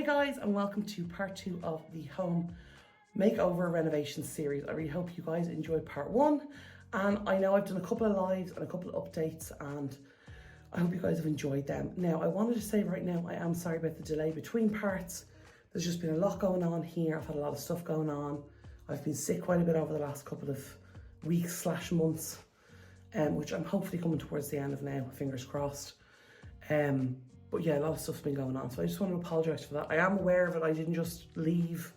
Hey guys, and welcome to part 2 of the home makeover renovation series. I really hope you guys enjoyed part 1, and I know I've done a couple of lives and a couple of updates, and I hope you guys have enjoyed them. Now, I wanted to say right now, I am sorry about the delay between parts. There's just been a lot going on here. I've had a lot of stuff going on. I've been sick quite a bit over the last couple of weeks / months, which I'm hopefully coming towards the end of now, fingers crossed. But yeah, a lot of stuff's been going on, so I just want to apologise for that. I am aware of it, I didn't just leave.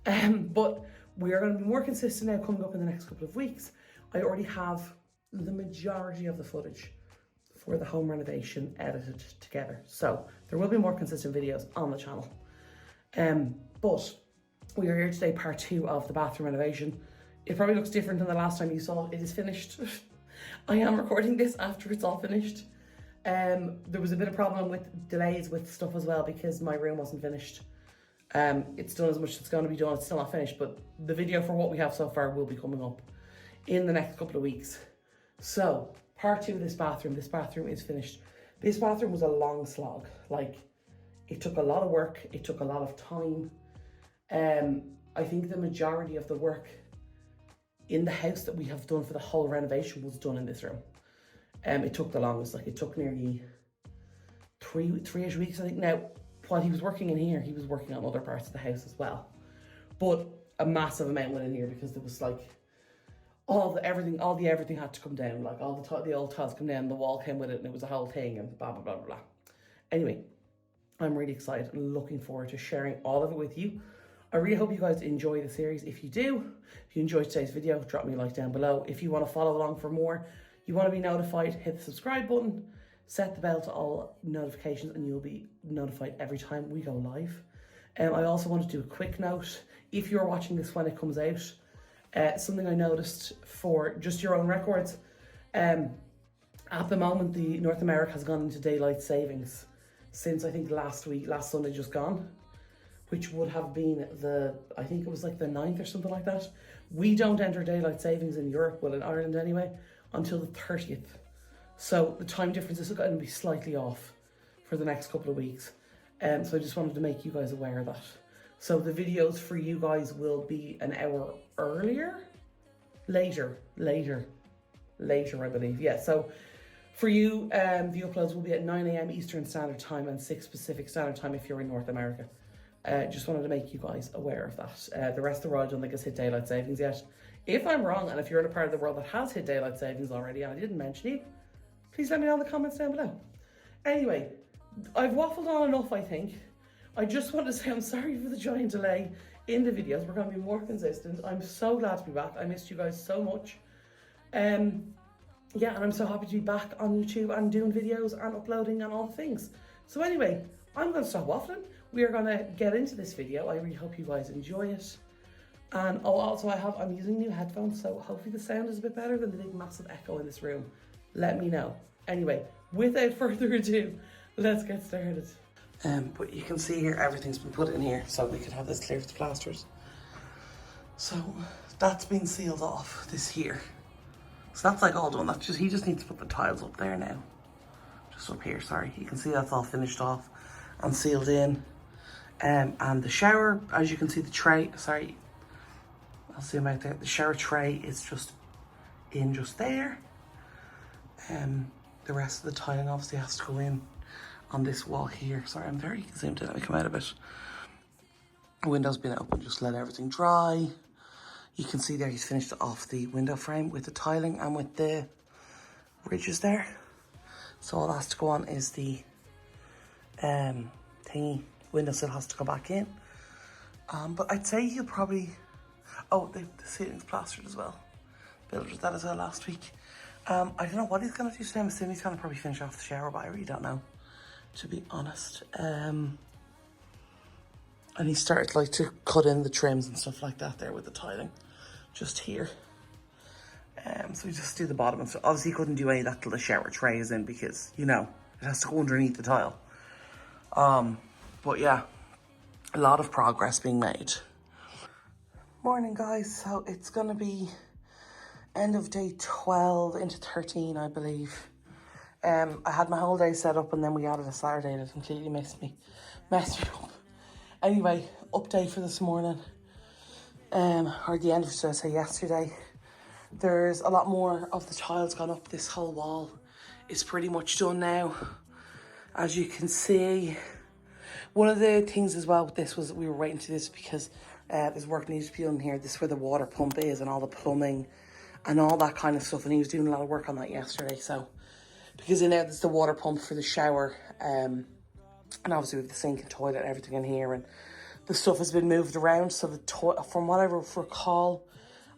But we are going to be more consistent now coming up in the next couple of weeks. I already have the majority of the footage for the home renovation edited together. So there will be more consistent videos on the channel. But we are here today, part 2 of the bathroom renovation. It probably looks different than the last time you saw it. It is finished. I am recording this after it's all finished. There was a bit of problem with delays with stuff as well because my room wasn't finished. It's done as much as it's going to be done. It's still not finished, but the video for what we have so far will be coming up in the next couple of weeks. So part 2 of this bathroom is finished. This bathroom was a long slog. Like, it took a lot of work. It took a lot of time. I think the majority of the work in the house that we have done for the whole renovation was done in this room. It took the longest, like it took nearly three-ish weeks, I think. Now, while he was working in here, he was working on other parts of the house as well. But a massive amount went in here because there was like, all the everything had to come down. Like all the old tiles come down, the wall came with it, and it was a whole thing, and blah, blah, blah, blah, blah. Anyway, I'm really excited and looking forward to sharing all of it with you. I really hope you guys enjoy the series. If you do, if you enjoyed today's video, drop me a like down below. If you want to follow along for more, you want to be notified, hit the subscribe button, set the bell to all notifications, and you'll be notified every time we go live. I also want to do a quick note. If you're watching this when it comes out, something I noticed for just your own records, at the moment, the North America has gone into daylight savings since I think last Sunday just gone, which would have been I think it was like the 9th or something like that. We don't enter daylight savings in Europe, well in Ireland anyway, until the 30th. So the time difference is going to be slightly off for the next couple of weeks. So I just wanted to make you guys aware of that. So the videos for you guys will be an hour earlier, later, I believe. Yeah, so for you, the uploads will be at 9 AM Eastern Standard Time and 6 Pacific Standard Time if you're in North America. Just wanted to make you guys aware of that. The rest of the world, I don't think has hit daylight savings yet. If I'm wrong, and if you're in a part of the world that has hit daylight savings already and I didn't mention it, please let me know in the comments down below. Anyway, I've waffled on enough, I think. I just want to say I'm sorry for the giant delay in the videos. We're going to be more consistent. I'm so glad to be back. I missed you guys so much. Yeah, and I'm so happy to be back on YouTube and doing videos and uploading and all the things. So anyway, I'm going to stop waffling. We are going to get into this video. I really hope you guys enjoy it. And also I'm using new headphones, so hopefully the sound is a bit better than the big massive echo in this room. Let me know. Anyway, without further ado, let's get started. But you can see here, everything's been put in here, so we could have this clear of the plasters. So that's been sealed off, this here. So that's like all done. That's just, he just needs to put the tiles up there now. Just up here, sorry. You can see that's all finished off and sealed in. And the shower, as you can see, the tray, sorry, I'll zoom out there. The shower tray is just in just there. The rest of the tiling obviously has to go in on this wall here. Sorry, I'm very zoomed in. Let me come out of it. The window's been open, just let everything dry. You can see there he's finished off the window frame with the tiling and with the ridges there. So all that has to go on is the thingy. Window still has to go back in. But I'd say he'll probably, the ceiling's plastered as well. Builder did that as well last week. I don't know what he's going to do today. I'm assuming he's going to probably finish off the shower, but I really don't know, to be honest. And he started like to cut in the trims and stuff like that there with the tiling, just here. So we just do the bottom and stuff. Obviously he couldn't do any of that till the shower tray is in because, you know, it has to go underneath the tile. But yeah, a lot of progress being made. Morning guys, so it's going to be end of day 12 into 13, I believe. I had my whole day set up and then we added a Saturday and it completely messed me up. Anyway, update for this morning. Or the end of, should I say, yesterday. There's a lot more of the tiles gone up. This whole wall is pretty much done now. As you can see, one of the things as well with this was we were waiting to this because there's work needs to be done here. This is where the water pump is and all the plumbing and all that kind of stuff. And he was doing a lot of work on that yesterday. So, because in there, there's the water pump for the shower. And obviously we have the sink and toilet and everything in here. And the stuff has been moved around. So the from what I recall,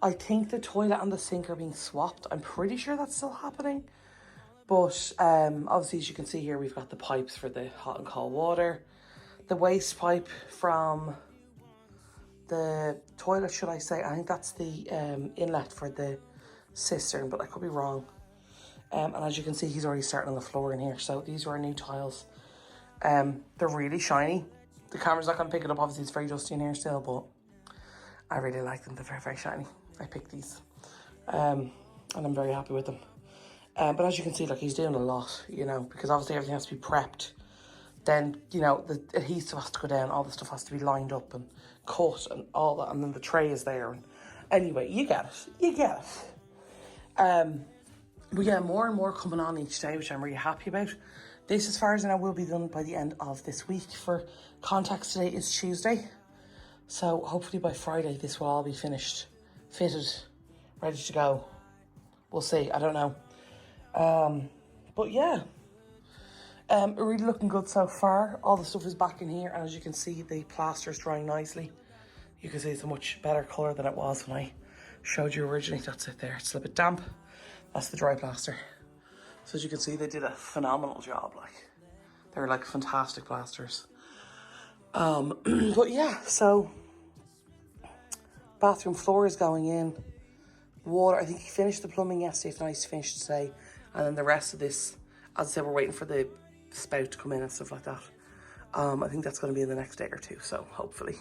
I think the toilet and the sink are being swapped. I'm pretty sure that's still happening. But obviously, as you can see here, we've got the pipes for the hot and cold water. The waste pipe from the toilet, should I say. I think that's the inlet for the cistern, but I could be wrong. And as you can see, he's already starting on the floor in here. So these are our new tiles. They're really shiny. The camera's not going to pick it up. Obviously, it's very dusty in here still, but I really like them. They're very, very shiny. I picked these. And I'm very happy with them. But as you can see, like, he's doing a lot, you know, because obviously everything has to be prepped. Then, you know, the adhesive has to go down. All the stuff has to be lined up and cut and all that. And then the tray is there. And anyway, you get it. You get it. We get more and more coming on each day, which I'm really happy about. This, as far as I know, will be done by the end of this week. For contacts, today is Tuesday. So hopefully by Friday, this will all be finished, fitted, ready to go. We'll see. I don't know. But yeah, really looking good so far. All the stuff is back in here, and as you can see, the plaster is drying nicely. You can see it's a much better colour than it was when I showed you originally. That's it there. It's a little bit damp. That's the dry plaster. So as you can see, they did a phenomenal job. Like, they're like fantastic plasters. But yeah, so bathroom floor is going in. Water, I think he finished the plumbing yesterday, if not he's finished today. And then the rest of this, as I said, we're waiting for the spout to come in and stuff like that. I think that's going to be in the next day or two, so hopefully.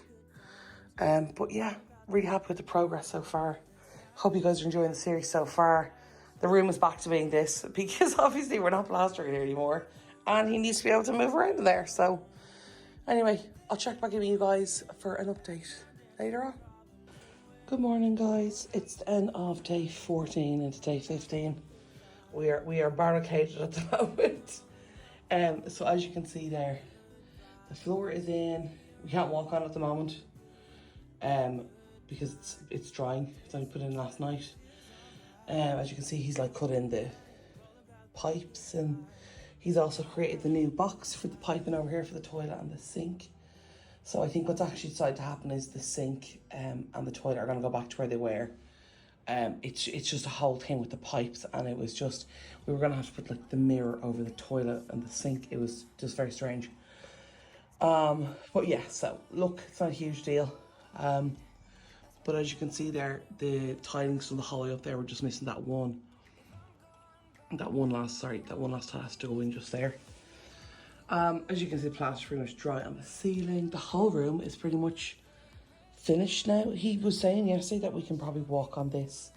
But yeah, really happy with the progress so far. Hope you guys are enjoying the series so far. The room is back to being this, because obviously we're not plastering it anymore. And he needs to be able to move around in there. So anyway, I'll check back in with you guys for an update later on. Good morning, guys. It's the end of day 14 into day 15. We are barricaded at the moment. So as you can see there, the floor is in. We can't walk on it at the moment. Because it's drying. It's only put in last night. As you can see, he's like cut in the pipes, and he's also created the new box for the piping over here for the toilet and the sink. So I think what's actually decided to happen is the sink and the toilet are going to go back to where they were. It's just a whole thing with the pipes, and it was just, we were going to have to put like the mirror over the toilet and the sink. It was just very strange. But yeah, so look, it's not a huge deal. But as you can see there, the tilings from the hallway up there, we're just missing that one last tile has to go in just there. As you can see, the plaster pretty much dry on the ceiling. The whole room is pretty much finished now. He was saying yesterday that we can probably walk on this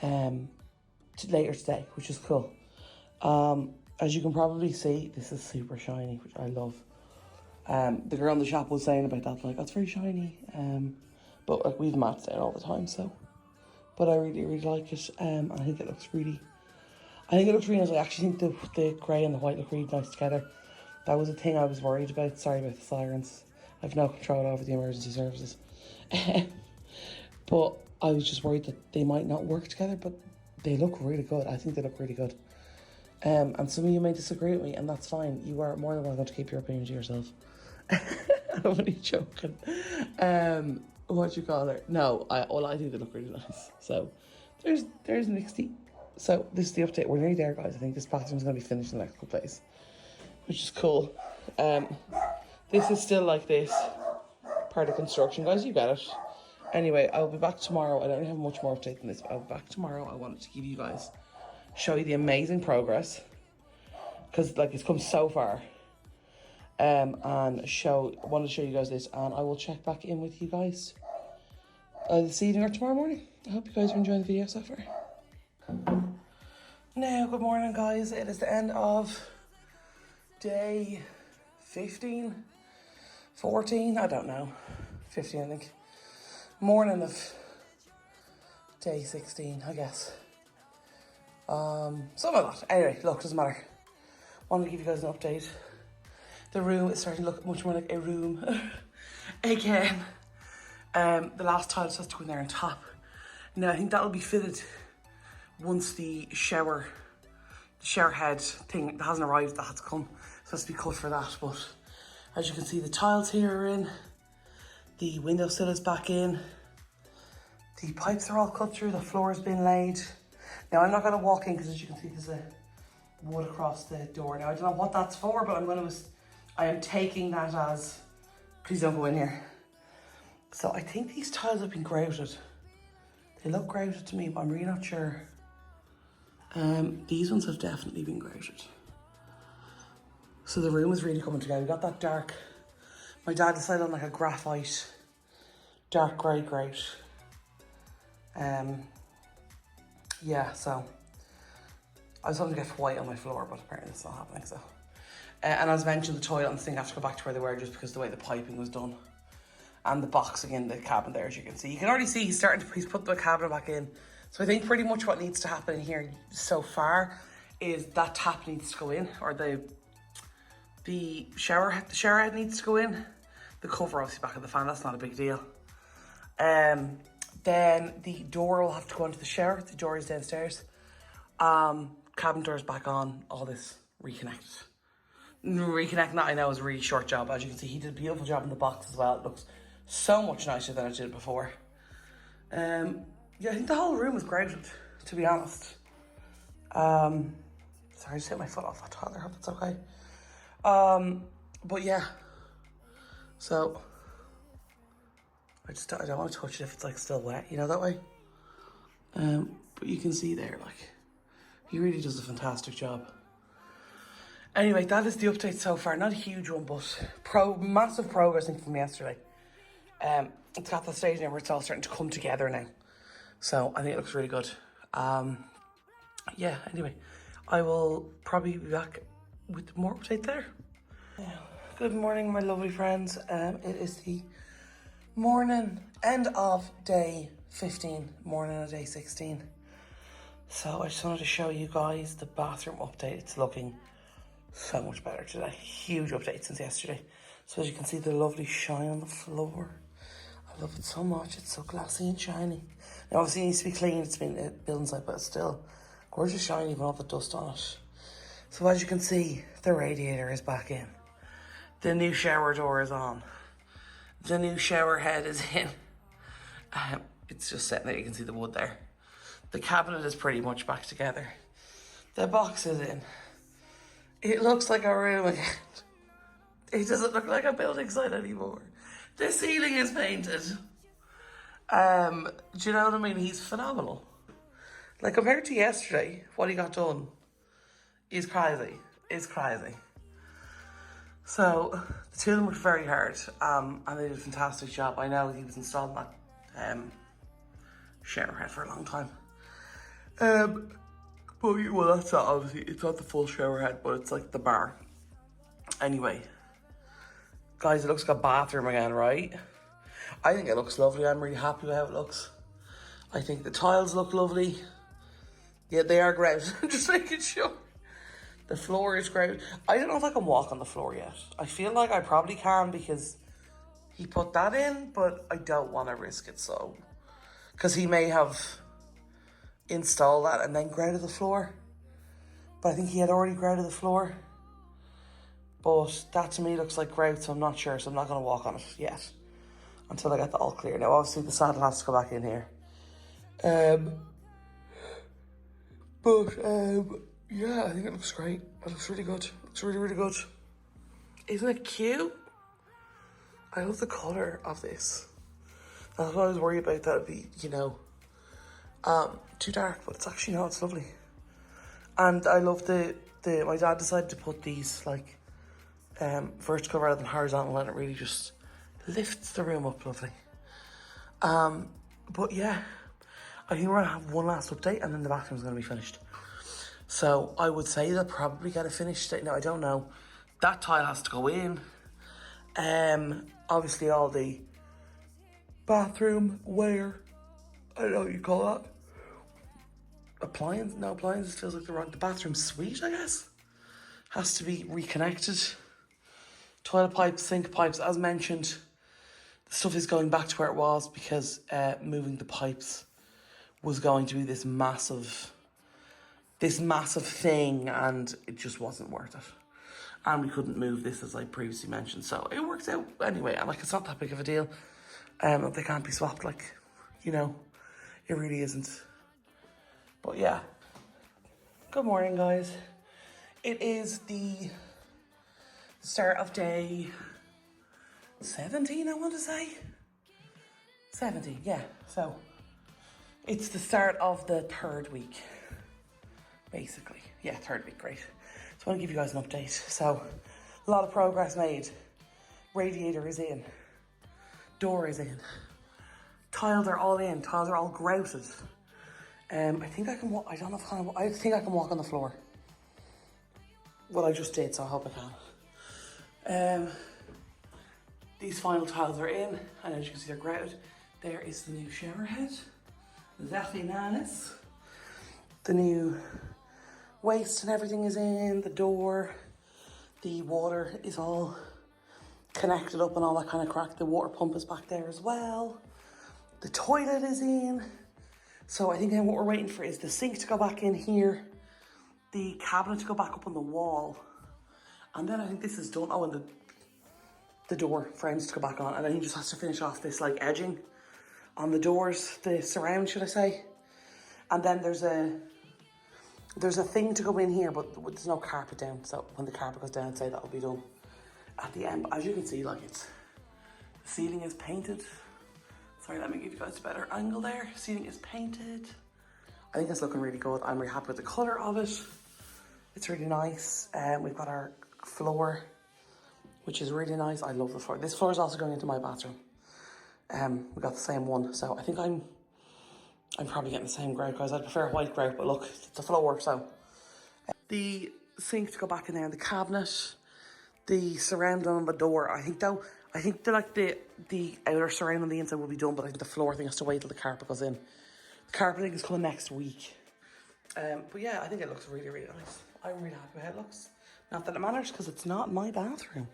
later today, which is cool. As you can probably see, this is super shiny, which I love. The girl in the shop was saying about that, like, that's very shiny. But like, we've mats down all the time, so. But I really, really like it. I think it looks really nice. I actually think the grey and the white look really nice together. That was a thing I was worried about. Sorry about the sirens. I've no control over the emergency services. But I was just worried that they might not work together, but they look really good. I think they look really good. And some of you may disagree with me, and that's fine. You are more than welcome to keep your opinion to yourself. I'm only joking. What do you call it? No, I think they look really nice. So there's Nixie. So this is the update. We're nearly there, guys. I think this bathroom's going to be finished in the next couple of days, which is cool. This is still like this part of construction, guys. You get it. Anyway, I'll be back tomorrow. I don't have much more update than this, but I'll be back tomorrow. I wanted to give you guys, show you the amazing progress, because like, it's come so far. And wanted to show you guys this, and I will check back in with you guys this evening or tomorrow morning. I hope you guys are enjoying the video so far. Now, good morning, guys. It is the end of day 15. 14, I don't know, 15 I think. Morning of day 16, I guess. Something like that. Anyway, look, doesn't matter. Wanted to give you guys an update. The room is starting to look much more like a room again. The last tile just has to go in there on top. Now I think that'll be fitted once the shower head thing that hasn't arrived, that has to come. So it has to be cut for that. But as you can see, the tiles here are in. The windowsill is back in. The pipes are all cut through. The floor has been laid. Now I'm not going to walk in because, as you can see, there's a wood across the door. Now I don't know what that's for, but I am taking that as, please don't go in here. So I think these tiles have been grouted. They look grouted to me, but I'm really not sure. These ones have definitely been grouted. So the room is really coming together. We got that dark. My dad decided on like a graphite, dark grey grout. Yeah, so I was hoping to get white on my floor, but apparently it's not happening. So, and as mentioned, the toilet and the thing have to go back to where they were just because of the way the piping was done. And the boxing in the cabinet there, as you can see. You can already see he's put the cabinet back in. So I think pretty much what needs to happen in here so far is that tap needs to go in, or the shower head needs to go in. The cover obviously back of the fan, that's not a big deal. Then the door will have to go into the shower. The door is downstairs. Cabin door's back on, all this reconnected. Reconnecting that I know is a really short job. As you can see, he did a beautiful job in the box as well. It looks so much nicer than I did before. Yeah, I think the whole room is grouted, to be honest. Sorry, I just hit my foot off that tile there. I hope that's okay. But yeah, so I don't want to touch it if it's like still wet, you know, that way. But you can see there, like, he really does a fantastic job. Anyway, that is the update so far. Not a huge one, but massive progress from yesterday. It's got the stage now where it's all starting to come together now. So I think it looks really good. Yeah, anyway, I will probably be back with more update there. Good morning, my lovely friends. It is the end of day 15, morning of day 16. So I just wanted to show you guys the bathroom update. It's looking so much better today. Huge update since yesterday. So as you can see, the lovely shine on the floor. I love it so much. It's so glassy and shiny. Now obviously it needs to be clean. It's been a building site, but it's still gorgeous shiny with all the dust on it. So as you can see, the radiator is back in. The new shower door is on. The new shower head is in. It's just sitting there. You can see the wood there. The cabinet is pretty much back together. The box is in. It looks like a room again. It doesn't look like a building site anymore. The ceiling is painted. Do you know what I mean? He's phenomenal. Like, compared to yesterday, what he got done is crazy. It's crazy. So the two of them worked very hard, and they did a fantastic job. I know he was installing that shower head for a long time. But well, that's not obviously, it's not the full shower head, but it's like the bar. Anyway, guys, it looks like a bathroom again, right? I think it looks lovely. I'm really happy with how it looks. I think the tiles look lovely. Yeah, they are grout. I'm just making sure. The floor is grout. I don't know if I can walk on the floor yet. I feel like I probably can because he put that in, but I don't want to risk it, so. Because he may have installed that and then grouted the floor. But I think he had already grouted the floor. But that to me looks like grout, so I'm not sure. So I'm not going to walk on it yet until I get that all clear. Now, obviously, the saddle has to go back in here. Yeah, I think it looks great. It looks really good. It looks really, really good. Isn't it cute? I love the colour of this. That's what I was worried about, that it'd be, you know, too dark, but it's actually not, it's lovely. And I love my dad decided to put these, like, vertical rather than horizontal, and it really just lifts the room up lovely. But yeah, I think we're gonna have one last update and then the bathroom's gonna be finished. So I would say they'll probably get a finished state. Now, I don't know. That tile has to go in. Obviously all the bathroom wear, I don't know what you call that. Appliances feels like the bathroom suite, I guess. Has to be reconnected. Toilet pipes, sink pipes, as mentioned. The stuff is going back to where it was because moving the pipes was going to be this massive thing, and it just wasn't worth it. And we couldn't move this, as I previously mentioned, so it works out anyway. And like, it's not that big of a deal. They can't be swapped, like, you know, it really isn't. But yeah, good morning, guys. It is the start of day 17, I want to say. 17, yeah. So it's the start of the third week, basically. Yeah, third week, great. So I want to give you guys an update. So a lot of progress made. Radiator is in. Door is in. Tiles are all in. Tiles are all grouted. I think I can walk. I don't know if I think I can walk on the floor. Well, I just did, so I hope I can. These final tiles are in, and as you can see, they're grouted. There is the new shower head. Exactly nice. The new waste and everything is in. The door, the water is all connected up and all that kind of crack. The water pump is back there as well. The toilet is in. So I think then what we're waiting for is the sink to go back in here, the cabinet to go back up on the wall, and then I think this is done. Oh, and the door frames to go back on, and then he just has to finish off this like edging on the doors, the surround, should I say. And then there's a thing to go in here, but there's no carpet down, so when the carpet goes down, I'd say that'll be done at the end. But as you can see, like, the ceiling is painted. Sorry, let me give you guys a better angle there. Ceiling is painted. I think it's looking really good. I'm really happy with the colour of it. It's really nice. We've got our floor, which is really nice. I love the floor. This floor is also going into my bathroom. We got the same one, so I think I'm probably getting the same grout, guys. I prefer white grout, but look, it's a floor, so. The sink to go back in there, the cabinet, the surround on the door. I think the outer surround on the inside will be done, but I think the floor thing has to wait till the carpet goes in. The carpeting is coming next week. But yeah, I think it looks really, really nice. I'm really happy with how it looks. Not that it matters, because it's not my bathroom.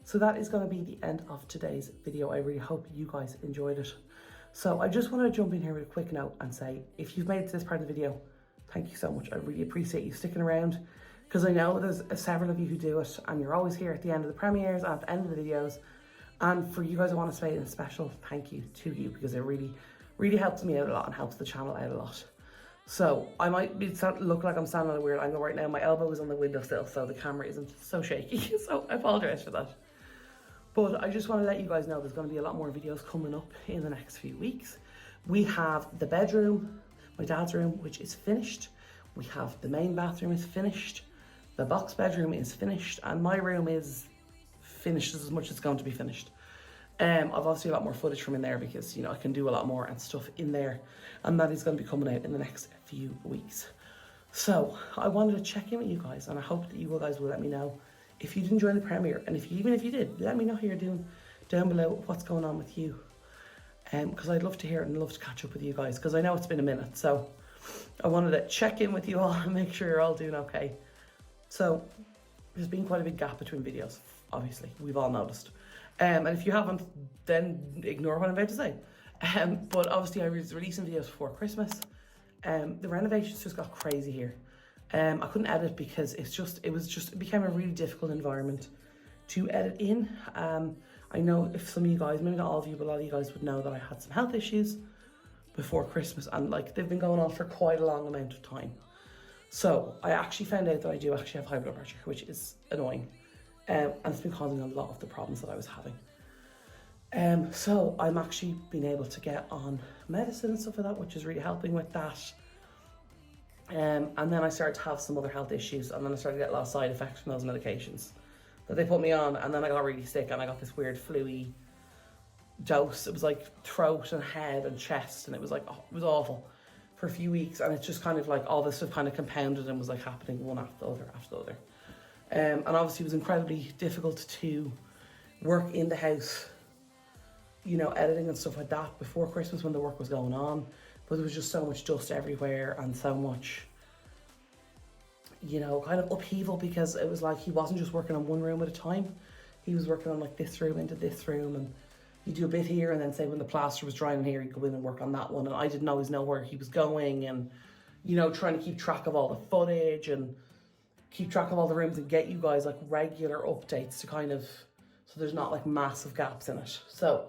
So that is going to be the end of today's video. I really hope you guys enjoyed it. So I just want to jump in here with a quick note and say, if you've made it to this part of the video, thank you so much. I really appreciate you sticking around, because I know there's several of you who do it, and you're always here at the end of the premieres and at the end of the videos. And for you guys, I want to say a special thank you to you, because it really, really helps me out a lot and helps the channel out a lot. So I might look like I'm standing at a weird angle right now. My elbow is on the windowsill, so the camera isn't so shaky. So I apologize for that. But I just want to let you guys know there's going to be a lot more videos coming up in the next few weeks. We have the bedroom, my dad's room, which is finished. We have the main bathroom is finished. The box bedroom is finished. And my room is finished as much as it's going to be finished. I've obviously a lot more footage from in there, because, you know, I can do a lot more and stuff in there. And that is going to be coming out in the next few weeks. So I wanted to check in with you guys, and I hope that you guys will let me know if you did enjoy the premiere, and even if you did, let me know how you're doing down below, what's going on with you. Because I'd love to hear it and love to catch up with you guys, because I know it's been a minute, so I wanted to check in with you all and make sure you're all doing okay. So there's been quite a big gap between videos, obviously, we've all noticed. And if you haven't, then ignore what I'm about to say. But obviously I was releasing videos before Christmas. The renovations just got crazy here. I couldn't edit because it became a really difficult environment to edit in. I know if some of you guys, maybe not all of you, but a lot of you guys would know that I had some health issues before Christmas, and like they've been going on for quite a long amount of time. So I actually found out that I do actually have high blood pressure, which is annoying. And it's been causing a lot of the problems that I was having. So I'm actually being able to get on medicine and stuff like that, which is really helping with that. And then I started to have some other health issues, and then I started to get a lot of side effects from those medications that they put me on, and then I got really sick, and I got this weird flu-y dose. It was like throat and head and chest, and it was like, oh, it was awful for a few weeks, and it's just kind of like all this stuff kind of compounded and was like happening one after the other after the other. And obviously it was incredibly difficult to work in the house, you know, editing and stuff like that before Christmas when the work was going on, but there was just so much dust everywhere and so much, you know, kind of upheaval, because it was like he wasn't just working on one room at a time. He was working on like this room into this room, and you do a bit here, and then say when the plaster was drying in here, he'd go in and work on that one, and I didn't always know where he was going, and, you know, trying to keep track of all the footage and keep track of all the rooms and get you guys like regular updates to kind of, so there's not like massive gaps in it. So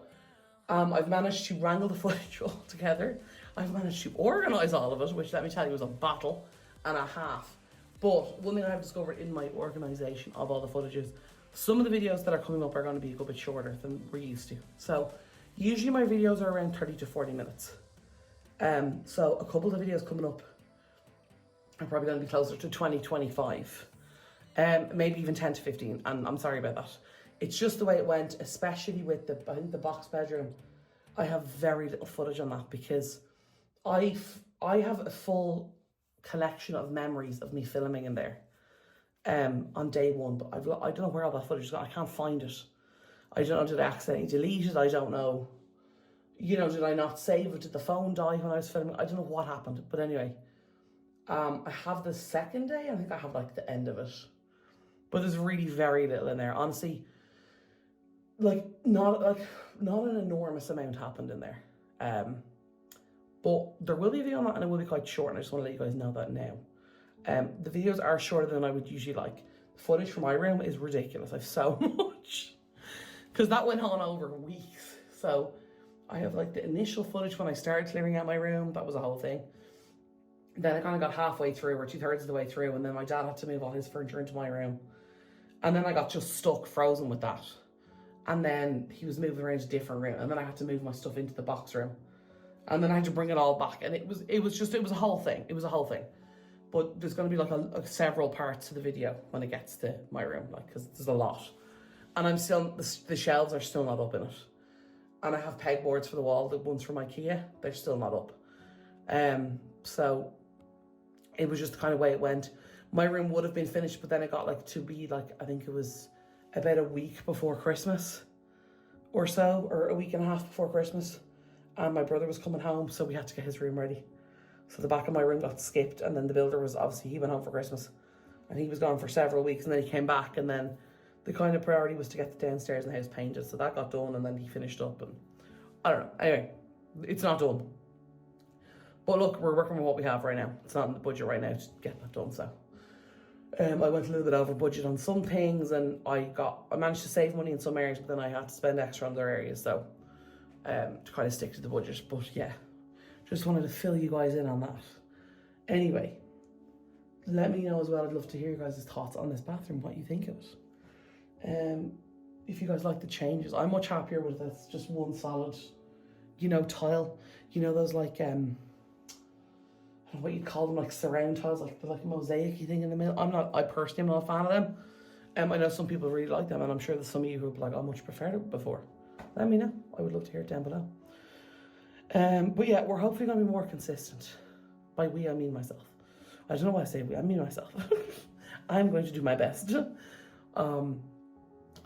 I've managed to wrangle the footage all together. I've managed to organise all of it, which, let me tell you, was a battle and a half. But one thing I've discovered in my organisation of all the footages, some of the videos that are coming up are going to be a good bit shorter than we're used to. So usually my videos are around 30 to 40 minutes. So a couple of the videos coming up are probably going to be closer to 20, 25. Maybe even 10 to 15, and I'm sorry about that. It's just the way it went, especially with I think the box bedroom. I have very little footage on that because I have a full collection of memories of me filming in there on day one, but I don't know where all that footage is gone. I can't find it. I don't know, did I accidentally delete it? I don't know. You know, did I not save it? Did the phone die when I was filming? I don't know what happened, but anyway. I have the second day, I think I have like the end of it. But there's really very little in there. Honestly, like not an enormous amount happened in there. But there will be a video on that, and it will be quite short, and I just want to let you guys know that now. The videos are shorter than I would usually like. The footage for my room is ridiculous. I have so much. Because that went on over weeks. So I have like the initial footage when I started clearing out my room. That was a whole thing. Then I kind of got halfway through, or 2/3 of the way through, and then my dad had to move all his furniture into my room. And then I got just stuck, frozen with that. And then he was moving around to a different room, and then I had to move my stuff into the box room. And then I had to bring it all back, and it was a whole thing. It was a whole thing. But there's going to be like several parts to the video when it gets to my room, like, because there's a lot. And I'm still, the shelves are still not up in it. And I have pegboards for the wall, the ones from IKEA, they're still not up. So it was just the kind of way it went. My room would have been finished, but then it got like to be like, I think it was about a week before Christmas or so, or a week and a half before Christmas. And my brother was coming home, so we had to get his room ready. So the back of my room got skipped, and then the builder was, obviously he went home for Christmas, and he was gone for several weeks, and then he came back, and then the kind of priority was to get the downstairs in the house painted. So that got done, and then he finished up, and I don't know. Anyway, it's not done. But look, we're working with what we have right now. It's not in the budget right now to get that done, so. I went a little bit over budget on some things, and I managed to save money in some areas, but then I had to spend extra on other areas, so to kind of stick to the budget. But yeah, just wanted to fill you guys in on that. Anyway, let me know as well. I'd love to hear you guys' thoughts on this bathroom, what you think of it. If you guys like the changes, I'm much happier with this. Just one solid, you know, tile. You know those like I don't know what you'd call them, like surround tiles, like a mosaic-y thing in the middle. I personally am not a fan of them. I know some people really like them, and I'm sure there's some of you who are like, I much preferred it before. Let me know. I would love to hear it down below. But yeah, we're hopefully going to be more consistent. By we, I mean myself. I don't know why I say we, I mean myself. I'm going to do my best. I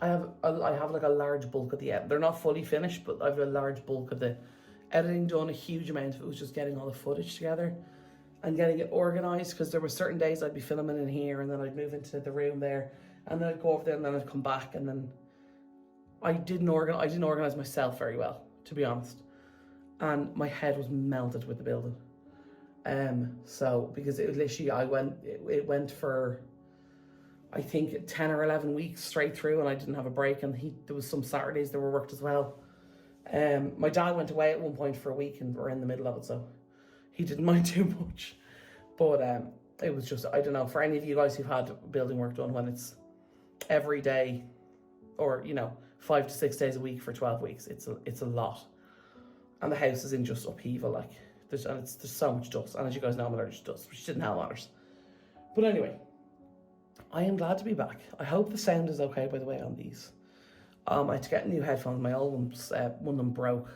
have like a large bulk of the edit. They're not fully finished, but I have a large bulk of the editing done. A huge amount of it was just getting all the footage together and getting it organised, because there were certain days I'd be filming in here, and then I'd move into the room there, and then I'd go over there, and then I'd come back, and then I didn't organise myself very well, to be honest. And my head was melted with the building. So because it was literally, it went for, I think 10 or 11 weeks straight through, and I didn't have a break, and there was some Saturdays that were worked as well. My dad went away at one point for a week, and we're in the middle of it, so he didn't mind too much. But it was just, I don't know, for any of you guys who've had building work done when it's every day, or 5 to 6 days a week for 12 weeks, it's a lot. And the house is in just upheaval, like there's so much dust, and as you guys know, I'm allergic to dust, which didn't help matters. But anyway, I am glad to be back. I hope the sound is okay, by the way, on these. I had to get new headphones. My old ones, one of them broke,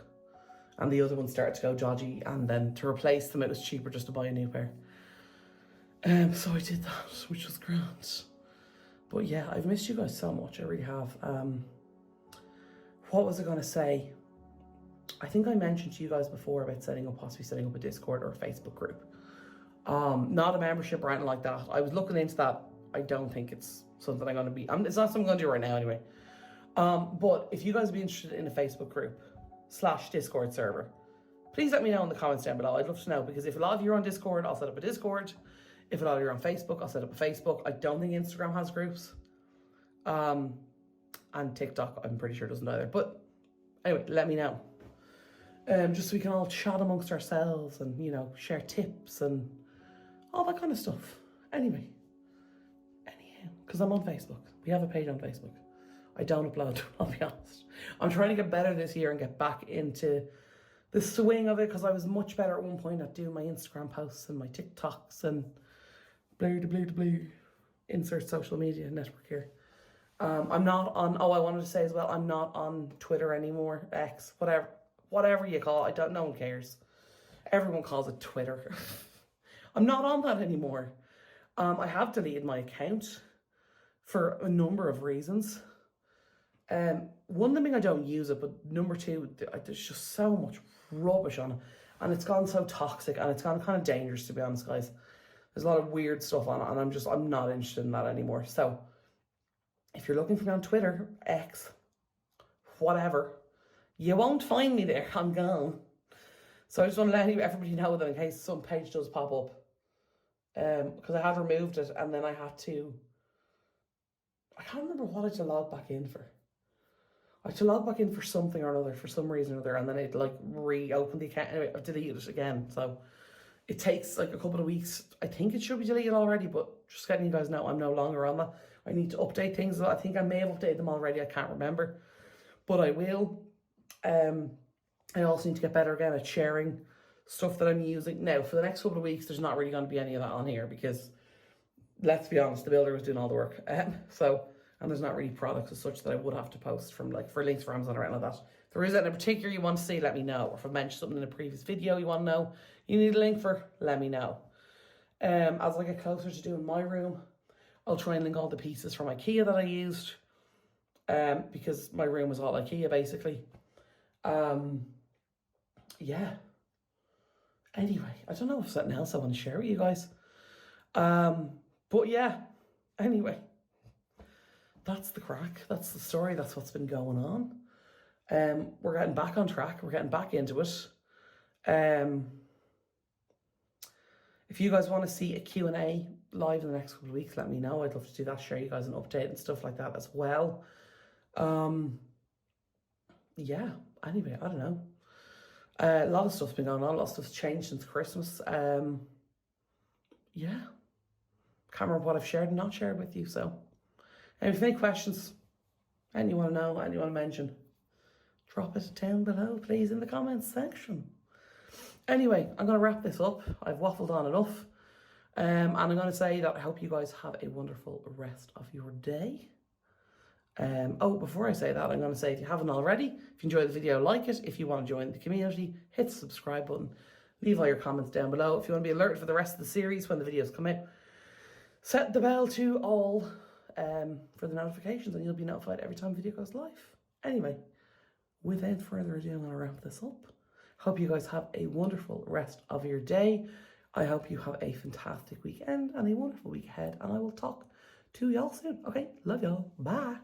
and the other one started to go dodgy, and then to replace them, it was cheaper just to buy a new pair. So I did that, which was grand. But yeah, I've missed you guys so much, I really have. What was I going to say? I think I mentioned to you guys before about possibly setting up a Discord or a Facebook group. Not a membership or anything like that. I was looking into that. I don't think it's something I'm going to be, it's not something I'm going to do right now anyway. But if you guys would be interested in a Facebook group / Discord server, please let me know in the comments down below. I'd love to know, because if a lot of you are on Discord, I'll set up a Discord. If a lot of you are on Facebook, I'll set up a Facebook. I don't think Instagram has groups. And TikTok, I'm pretty sure doesn't either. But anyway, let me know. Just so we can all chat amongst ourselves and, share tips and all that kind of stuff. Anyhow, because I'm on Facebook. We have a page on Facebook. I don't upload, I'll be honest. I'm trying to get better this year and get back into the swing of it, because I was much better at one point at doing my Instagram posts and my TikToks and blah. Insert social media network here. I'm not on, I wanted to say as well, I'm not on Twitter anymore, X, whatever you call it. No one cares. Everyone calls it Twitter. I'm not on that anymore. I have deleted my account for a number of reasons. One thing, I don't use it, but number two, there's just so much rubbish on it, and it's gone so toxic, and it's gone kind of dangerous, to be honest, guys. There's a lot of weird stuff on it, and I'm not interested in that anymore. So if you're looking for me on Twitter, X, whatever, you won't find me there. I'm gone. So I just want to let everybody know that in case some page does pop up, because I had removed it, and then I can't remember what I had to log back in for. I had to log back in for something or another, for some reason or other, and then it reopened the account. Anyway, I've deleted it again. So it takes a couple of weeks. I think it should be deleted already, but just letting you guys know, I'm no longer on that. I need to update things. I think I may have updated them already. I can't remember, but I will. I also need to get better again at sharing stuff that I'm using. Now, for the next couple of weeks, there's not really going to be any of that on here, because let's be honest, the builder was doing all the work. And there's not really products as such that I would have to post from, for links for Amazon or anything like that. If there is anything in particular you want to see, let me know. Or if I mentioned something in a previous video you want to know, you need a link for, let me know. As I get closer to doing my room, I'll try and link all the pieces from IKEA that I used. Because my room was all IKEA, basically. Yeah. Anyway, I don't know if there's something else I want to share with you guys. But yeah, anyway. That's the crack. That's the story. That's what's been going on. We're getting back on track. We're getting back into it. If you guys want to see a Q&A live in the next couple of weeks, let me know. I'd love to do that, share you guys an update and stuff like that as well. Yeah, anyway, I don't know. A lot of stuff's been going on. A lot of stuff's changed since Christmas. Yeah. Can't remember what I've shared and not shared with you, so... And if you have any questions, anything you want to know, anything you want to mention, drop it down below, please, in the comments section. Anyway, I'm going to wrap this up. I've waffled on enough. And I'm going to say that I hope you guys have a wonderful rest of your day. Before I say that, I'm going to say, if you haven't already, if you enjoyed the video, like it. If you want to join the community, hit the subscribe button. Leave all your comments down below. If you want to be alerted for the rest of the series when the videos come out, set the bell to all for the notifications, and you'll be notified every time the video goes live. Anyway, without further ado, I'm going to wrap this up. Hope you guys have a wonderful rest of your day. I hope you have a fantastic weekend and a wonderful week ahead, and I will talk to y'all soon. Okay, love y'all. Bye.